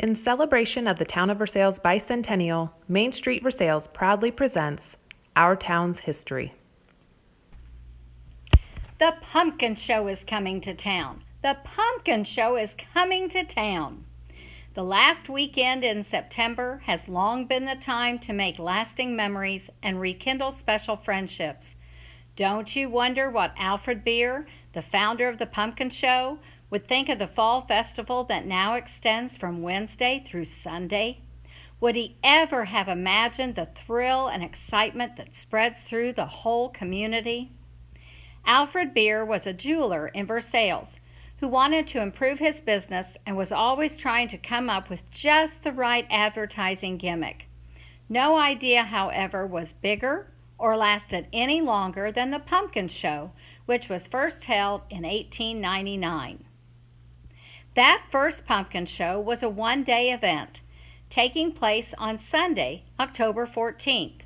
In celebration of the town of Versailles' Bicentennial, Main Street Versailles proudly presents Our Town's History. The pumpkin show is coming to town. The pumpkin show is coming to town. The last weekend in September has long been the time to make lasting memories and rekindle special friendships. Don't you wonder what Alfred Beer, the founder of the pumpkin show, would think of the fall festival that now extends from Wednesday through Sunday? Would he ever have imagined the thrill and excitement that spreads through the whole community? Alfred Beer was a jeweler in Versailles who wanted to improve his business and was always trying to come up with just the right advertising gimmick. No idea, however, was bigger or lasted any longer than the pumpkin show, which was first held in 1899. That first pumpkin show was a one-day event, taking place on Sunday, October 14th.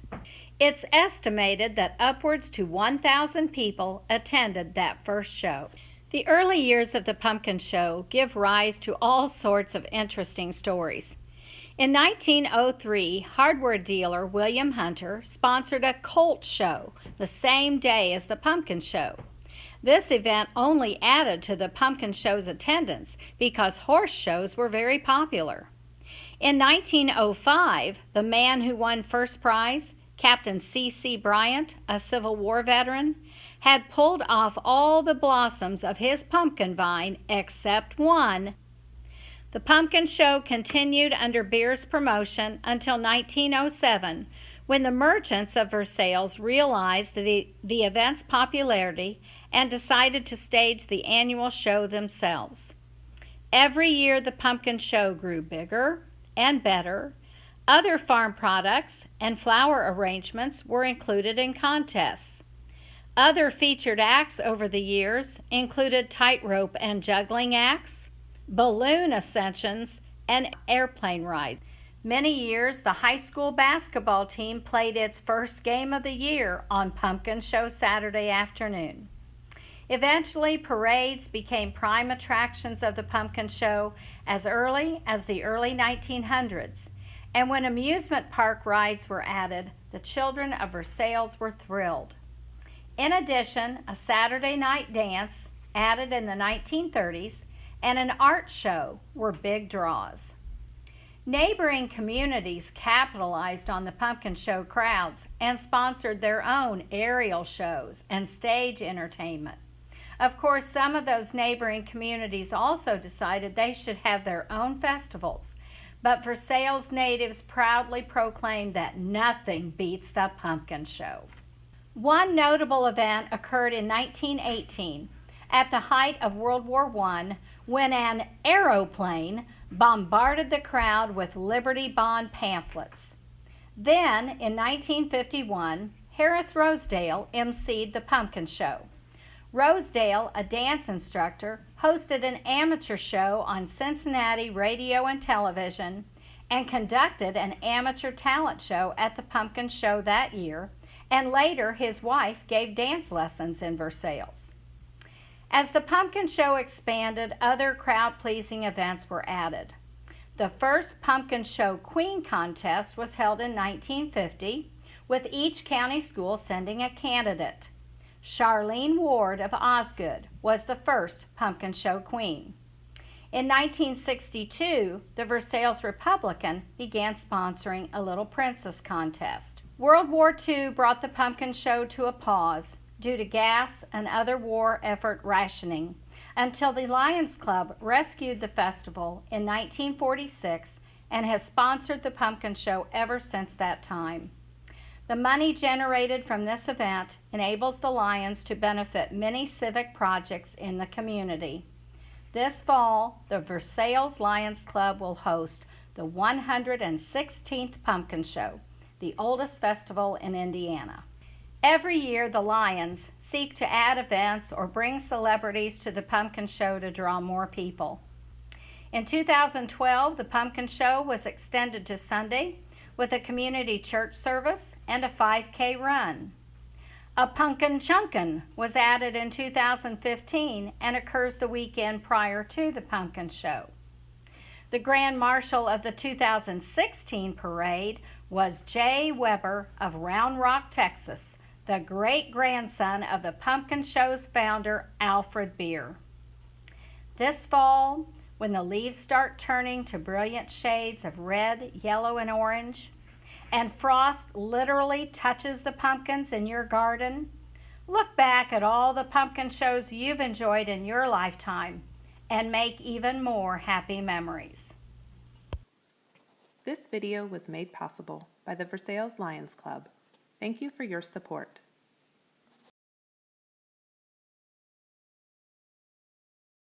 It's estimated that upwards to 1,000 people attended that first show. The early years of the pumpkin show give rise to all sorts of interesting stories. In 1903, hardware dealer William Hunter sponsored a colt show the same day as the pumpkin show. This event only added to the pumpkin show's attendance because horse shows were very popular. In 1905, the man who won first prize, Captain C.C. Bryant, a Civil War veteran, had pulled off all the blossoms of his pumpkin vine except one. The pumpkin show continued under Beer's promotion until 1907, when the merchants of Versailles realized the event's popularity and decided to stage the annual show themselves. Every year the pumpkin show grew bigger and better. Other farm products and flower arrangements were included in contests. Other featured acts over the years included tightrope and juggling acts, balloon ascensions, and airplane rides. Many years, the high school basketball team played its first game of the year on Pumpkin Show Saturday afternoon. Eventually, parades became prime attractions of the pumpkin show as early as the early 1900s, and when amusement park rides were added, the children of Versailles were thrilled. In addition, a Saturday night dance, added in the 1930s, and an art show were big draws. Neighboring communities capitalized on the pumpkin show crowds and sponsored their own aerial shows and stage entertainment. Of course, some of those neighboring communities also decided they should have their own festivals, but Versailles natives proudly proclaimed that nothing beats the pumpkin show. One notable event occurred in 1918 at the height of World War I, when an aeroplane bombarded the crowd with Liberty Bond pamphlets. Then, in 1951, Harris Rosedale emceed the pumpkin show. Rosedale, a dance instructor, hosted an amateur show on Cincinnati radio and television and conducted an amateur talent show at the pumpkin show that year, and later his wife gave dance lessons in Versailles. As the pumpkin show expanded, other crowd-pleasing events were added. The first pumpkin show queen contest was held in 1950, with each county school sending a candidate. Charlene Ward of Osgood was the first pumpkin show queen. In 1962, the Versailles Republican began sponsoring a Little Princess contest. World War II brought the pumpkin show to a pause due to gas and other war effort rationing, until the Lions Club rescued the festival in 1946 and has sponsored the pumpkin show ever since that time. The money generated from this event enables the Lions to benefit many civic projects in the community. This fall, the Versailles Lions Club will host the 116th Pumpkin Show, the oldest festival in Indiana. Every year, the Lions seek to add events or bring celebrities to the pumpkin show to draw more people. In 2012, the pumpkin show was extended to Sunday with a community church service and a 5K run. A Pumpkin Chunkin' was added in 2015 and occurs the weekend prior to the pumpkin show. The Grand Marshal of the 2016 parade was Jay Weber of Round Rock, Texas, the great-grandson of the Pumpkin Show's founder, Alfred Beer. This fall, when the leaves start turning to brilliant shades of red, yellow, and orange, and frost literally touches the pumpkins in your garden, look back at all the pumpkin shows you've enjoyed in your lifetime and make even more happy memories. This video was made possible by the Versailles Lions Club. Thank you for your support.